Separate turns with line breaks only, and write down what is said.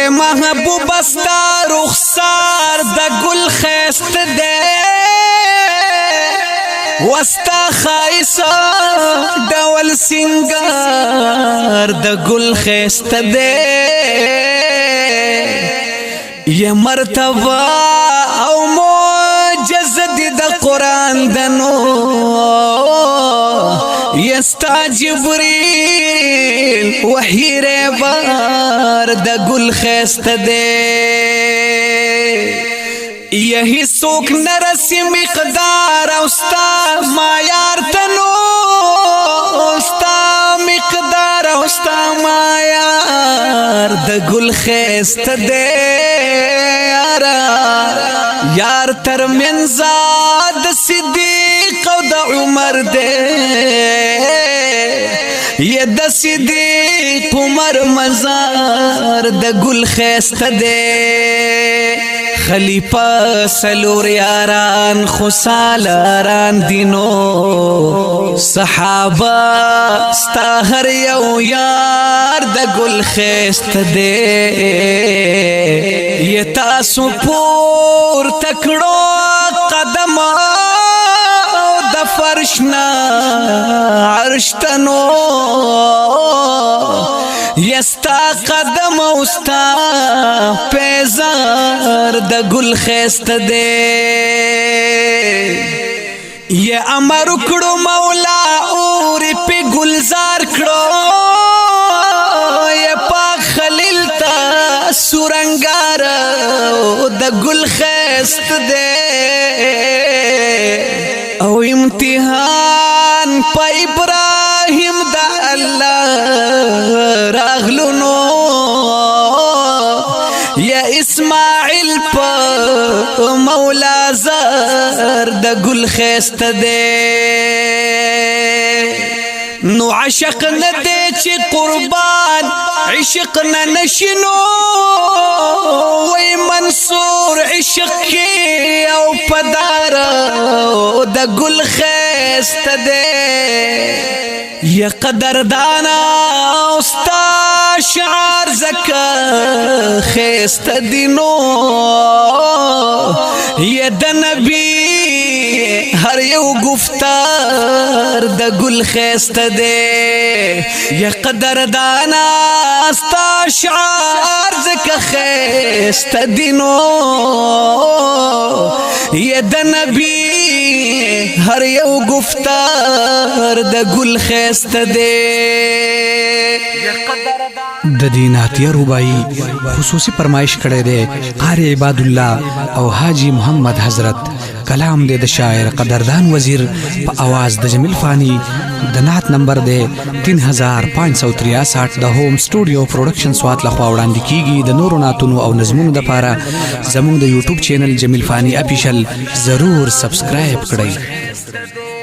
وی محبوب استا رخسار د گل خیست دے وستا خائصا ډول سنگار د گل خیست دے یہ مرتبہ او معجز دی د قرآن دنو یستا جبریل وحی ریبار د گل خیست دے یہی سوک نرسی مقدار اوستا مایار تنو اوستا مقدار اوستا مایار د گل خیست دے یار تر منزاد صدیق او د عمر دے یہ د صدیق عمر مزار د گل خیست دے خلیفہ سلور یاران خوسالاران دینو صحابہ ستا ہر یو یار د گل خیست دے یہ تاسو پور تکڑو قدم د فرشنا عرش تنو یستا قدم اوستا پیزار د گل خیست دے یہ امر کڑو مولا اور پہ گلزار کڑو یہ پاک خلیل تا سورنگار د گل خیست دے او امتحان پا ابراہیم دا اللہ راغلو نو یا اسماعیل پا مولا زار دا گل خیست دے نو عشق ندے چی قربان عشق ننشنو وی منصور عشق کی او پدار دا گل خیست دے یا قدردانا استا شعار زکا خیست دینو یا دا نبی ہر یو گفتار دا گل خیست دے یا قدردانا استا شعار زکا خیست دینو یا دا نبی ہر یو گفتار دا گل خیست دے
د دیناتیه رباعی خصوصی فرمایش کړی دی قاری عباد الله او حاجی محمد حضرت کلام دے د شاعر قدردان وزیر په आवाज د جمیل فانی د نعت نمبر دے 3563 د ہوم سټوډیو پروډکشن سوات لخوا وړاندې کیږي د نورو نعتونو او نظمونو لپاره زموږ د یوټیوب چینل جمیل فانی افیشل ضرور سبسکرایب کړئ